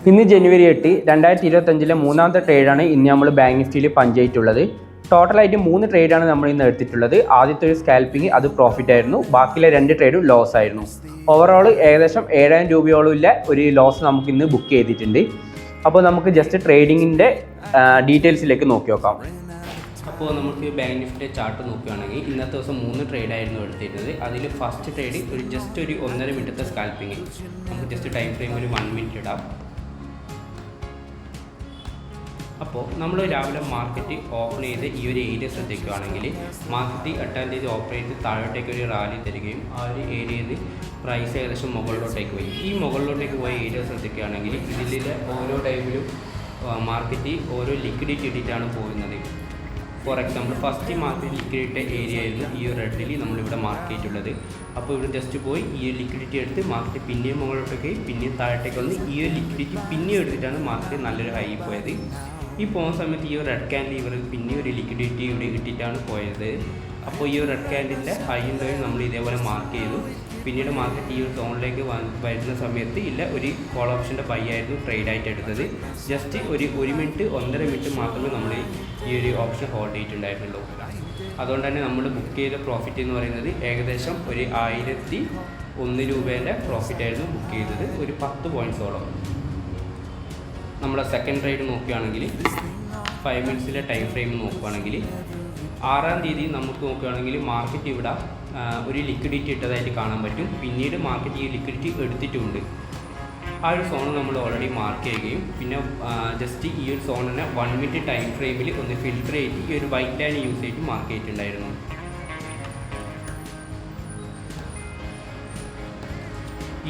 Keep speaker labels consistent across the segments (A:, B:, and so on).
A: ഇന്ന് ജനുവരി 8 2025 മൂന്നാമത്തെ ട്രേഡാണ് ഇന്ന് നമ്മൾ ബാങ്ക് നിഫ്റ്റിയിൽ പഞ്ചായിട്ടുള്ളത്. ടോട്ടലായിട്ട് 3 ട്രേഡാണ് നമ്മൾ ഇന്ന് എടുത്തിട്ടുള്ളത്. ആദ്യത്തെ ഒരു സ്കാൽപ്പിംഗ് അത് പ്രോഫിറ്റ് ആയിരുന്നു, ബാക്കിയുള്ള 2 ട്രേഡും ലോസ് ആയിരുന്നു. ഓവറോൾ ഏകദേശം 7000 രൂപയോളം ഇല്ല ഒരു ലോസ് നമുക്ക് ഇന്ന് ബുക്ക് ചെയ്തിട്ടുണ്ട്. അപ്പോൾ നമുക്ക് ജസ്റ്റ് ട്രേഡിങ്ങിൻ്റെ ഡീറ്റെയിൽസിലേക്ക് നോക്കി നോക്കാം.
B: അപ്പോൾ നമുക്ക് ബാങ്ക് നിഫ്റ്റിയുടെ ചാർട്ട് നോക്കുകയാണെങ്കിൽ ഇന്നത്തെ ദിവസം 3 ട്രേഡായിരുന്നു എടുത്തിരുന്നത്. അതിൽ ഫസ്റ്റ് ട്രേഡ് ഒരു 1.5 മിനിറ്റത്തെ സ്കാൽപ്പിംഗ്. നമുക്ക് ജസ്റ്റ് ടൈം ഫ്രെയിം ഒരു 1 മിനിറ്റ് ഇടാം. അപ്പോൾ നമ്മൾ രാവിലെ മാർക്കറ്റ് ഓപ്പൺ ചെയ്ത് ഈ ഒരു ഏരിയ ശ്രദ്ധിക്കുകയാണെങ്കിൽ മാർക്കറ്റ് 8-ാം തീയതി ഓപ്പൺ ചെയ്ത് താഴോട്ടേക്ക് ഒരു റാലി തരികയും ആ ഒരു ഏരിയയിൽ പ്രൈസ് ഏകദേശം മുകളിലോട്ടേക്ക് പോയി. ഈ മുകളിലോട്ടേക്ക് പോയ ഏരിയ ശ്രദ്ധിക്കുകയാണെങ്കിൽ ഇതിലെ ഓരോ ടൈമിലും മാർക്കറ്റ് ഓരോ ലിക്വിഡിറ്റി ഇട്ടിട്ടാണ് പോകുന്നത്. For example first market liquidity area ആയിരുന്നു ഈ ഒരു റെഡിൽ നമ്മളിവിടെ മാർക്ക് ചെയ്തിട്ടുള്ളത്. അപ്പോൾ ഇവിടെ ജസ്റ്റ് പോയി ഈ ഒരു ലിക്വിഡിറ്റി എടുത്ത് മാർക്കറ്റ് പിന്നെയും മുകളിലോട്ടേക്ക് പിന്നെയും താഴോട്ടേക്ക് വന്ന് ഈ ഒരു ലിക്വിഡിറ്റി പിന്നെയും എടുത്തിട്ടാണ് മാർക്കറ്റ് നല്ലൊരു ഹൈ പോയത്. ഈ പോകുന്ന സമയത്ത് ഈ ഒരു റെഡ് ക്യാൻഡിൽ ഇവർ പിന്നെ ഒരു ലിക്വിഡിറ്റി ഇവിടെ ഇട്ടിട്ടാണ് പോയത്. അപ്പോൾ ഈ ഒരു റെഡ് ക്യാൻഡിലിൻ്റെ ഹൈ ലോയും നമ്മൾ ഇതേപോലെ മാർക്ക് ചെയ്തു. പിന്നീട് മാർക്കറ്റ് ഈ ഒരു സോണിലേക്ക് വരുന്ന സമയത്ത് ഇല്ല ഒരു കോൾ ഓപ്ഷൻ്റെ ബൈ ആയിരുന്നു ട്രേഡായിട്ട് എടുത്തത്. ജസ്റ്റ് ഒരു 1 മിനിറ്റ് 1.5 മിനിറ്റ് മാത്രമേ നമ്മൾ ഈ ഒരു ഓപ്ഷൻ ഹോൾഡ് ചെയ്തിട്ടുണ്ടായിരുന്നുള്ളൂ. അതുകൊണ്ട് തന്നെ നമ്മൾ ബുക്ക് ചെയ്ത പ്രോഫിറ്റ് എന്ന് പറയുന്നത് ഏകദേശം ഒരു 1001 രൂപേൻ്റെ പ്രോഫിറ്റായിരുന്നു ബുക്ക് ചെയ്തത്, ഒരു 10 പോയിൻറ്റ്സോളം. നമ്മുടെ സെക്കൻഡ് ട്രേഡ് നോക്കുകയാണെങ്കിൽ 5 മിനിറ്റ്സിലെ ടൈം ഫ്രെയിം നോക്കുകയാണെങ്കിൽ 6-ാം തീയതി നമുക്ക് നോക്കുകയാണെങ്കിൽ മാർക്കറ്റ് ഇവിടെ ഒരു ലിക്വിഡിറ്റി ഇട്ടതായിട്ട് കാണാൻ പറ്റും. പിന്നീട് മാർക്കറ്റ് ഈ ലിക്വിഡിറ്റി എടുത്തിട്ടുമുണ്ട്. ആ ഒരു സോൺ നമ്മൾ ഓൾറെഡി മാർക്ക് ചെയ്യുകയും പിന്നെ ജസ്റ്റ് ഈ ഒരു സോണിനെ 1 മിനിറ്റ് ടൈം ഫ്രെയിമിൽ ഒന്ന് ഫിൽറ്റർ ചെയ്ത് ഈ ഒരു വൈറ്റ് ലൈൻ യൂസ് ചെയ്തിട്ട് മാർക്ക് ചെയ്തിട്ടുണ്ടായിരുന്നു.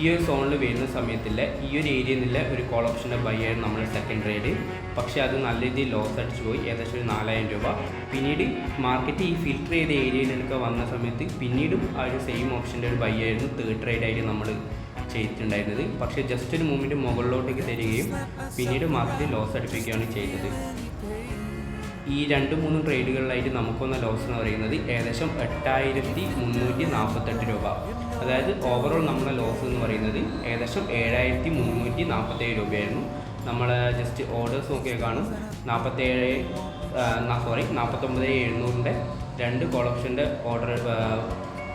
B: ഈ ഒരു സോണിൽ വരുന്ന സമയത്തില്ല ഈ ഒരു ഏരിയയിൽ നിന്നുള്ള ഒരു കോൾ ഓപ്ഷൻ്റെ ബൈ ആയിരുന്നു നമ്മുടെ സെക്കൻഡ് ട്രേഡ്. പക്ഷേ അത് നല്ല രീതിയിൽ ലോസ് അടിച്ചു പോയി, ഏകദേശം ഒരു 4000 രൂപ. പിന്നീട് മാർക്കറ്റ് ഈ ഫിൽറ്റർ ചെയ്ത ഏരിയയിലൊക്കെ വന്ന സമയത്ത് പിന്നീടും ആ ഒരു സെയിം ഓപ്ഷൻ്റെ ഒരു ബൈ ആയിരുന്നു തേർഡ് ട്രേഡായിട്ട് നമ്മൾ ചെയ്തിട്ടുണ്ടായിരുന്നത്. പക്ഷേ ജസ്റ്റ് ഒരു മൂവ്മെൻറ്റ് മുകളിലോട്ടേക്ക് തരികയും പിന്നീട് മാർക്കറ്റ് ലോസ് അടുപ്പിക്കുകയാണ് ചെയ്തത്. ഈ 2-3 ട്രേഡുകളിലായിട്ട് നമുക്കൊന്ന ലോസ് എന്ന് പറയുന്നത് ഏകദേശം 8348 രൂപ. അതായത് ഓവറോൾ നമ്മുടെ ലോസ് എന്ന് പറയുന്നത് ഏകദേശം 7347 രൂപയായിരുന്നു. നമ്മൾ ജസ്റ്റ് ഓർഡേഴ്സ് നോക്കിയാൽ കാണും 49700-ൻ്റെ 2 കോൾ ഓപ്ഷൻ്റെ ഓർഡർ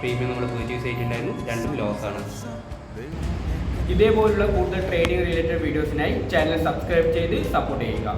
B: പ്രീമിയം നമ്മൾ പർച്ചേസ് ചെയ്തിട്ടുണ്ടായിരുന്നു. 2ഉം ലോസാണ്.
A: ഇതേപോലുള്ള കൂടുതൽ ട്രേഡിംഗ് റിലേറ്റഡ് വീഡിയോസിനായി ചാനൽ സബ്സ്ക്രൈബ് ചെയ്ത് സപ്പോർട്ട് ചെയ്യുക.